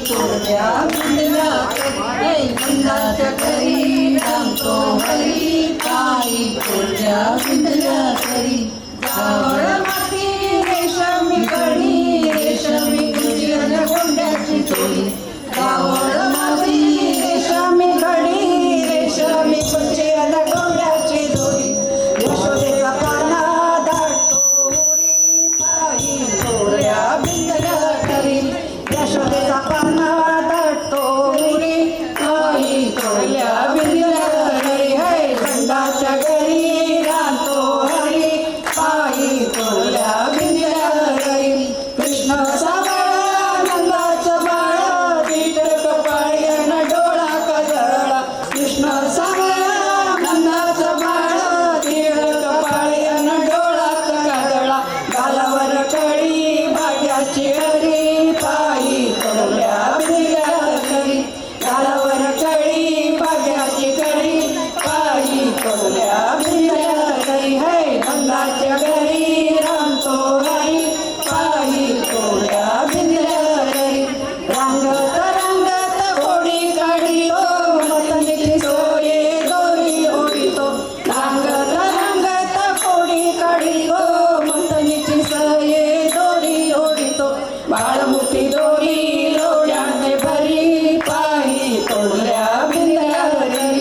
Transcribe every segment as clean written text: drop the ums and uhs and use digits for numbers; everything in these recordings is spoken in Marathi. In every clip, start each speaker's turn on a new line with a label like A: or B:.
A: तोडल्या बिंदल्या करी नंदाच्या घरी रामतो हरी पायी तोडल्या बिंदल्या करी जावळ माती रेशमी कडी रेशमी कुंचन गोंड्याची चोळी जावळ माती रेशमी कडी रेशमी कुंचन गोंड्याची चोळी यशोदेचा पाना दाटतो उरी पायी तोडल्या बिंदल्या करी यशोदेचा पाना दाटतो उरी पायी तोडल्या बिंदल्या करी हे नंदाच्या घरी रामतो हरी पायी तोडल्या बिंदल्या करी कृष्ण सावळा नंदाचं बाळ दीड कपाळी न डोळा कजळा कृष्ण सावळा नंदाचं बाळ दीड कपाळी न डोळा कजळा गालावर कळी भाग्याची हरी पायी तोडल्या बिंदल्या करी गालावर कळी भाग्याची करी पायी तोडल्या बिंदल्या करी हे नंदाच्या घरी रामतो हरी पायी तोडल्या बिंदल्या करी रांगत रांगत होडी काढिलो मतनीची सोये दोरी ओढितो रांगत रांगत होडी काढिलो मतनीची सोये दोरी ओढितो बाळमुठी दोरी लोण्याने भरी पायी तोडल्या बिंदल्या करी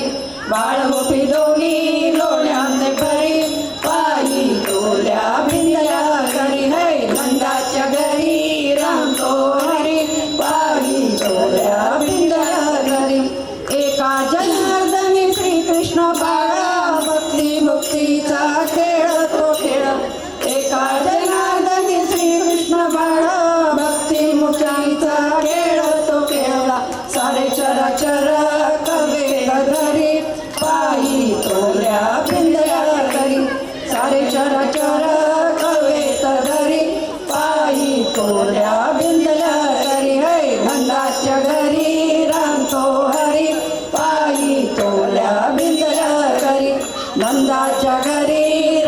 A: बाळमुठी दोरी लोण्याने भरी पायी तोडल्या बिंदल्या करी हे नंदाच्या घरी रामतो हरी पायी तोडल्या बिंदल्या करी एका जनार्दनी श्रीकृष्ण बाळा भक्ती मुक्तीचा खेळ तो खेळ एका जनार्दनी श्रीकृष्ण बाळा भक्ती मुक्तीचा खेळ तो खेळला सारे चराचर कवेल धरी पायी तोडल्या बिंदल्या करी सारे चराचर कवेत धरी पायी तोडल्या बिंदल्या करी हे नंदाच्या घरी रामतो हरी पायी तोडल्या बिंदल्या करी नंदाच्या घरी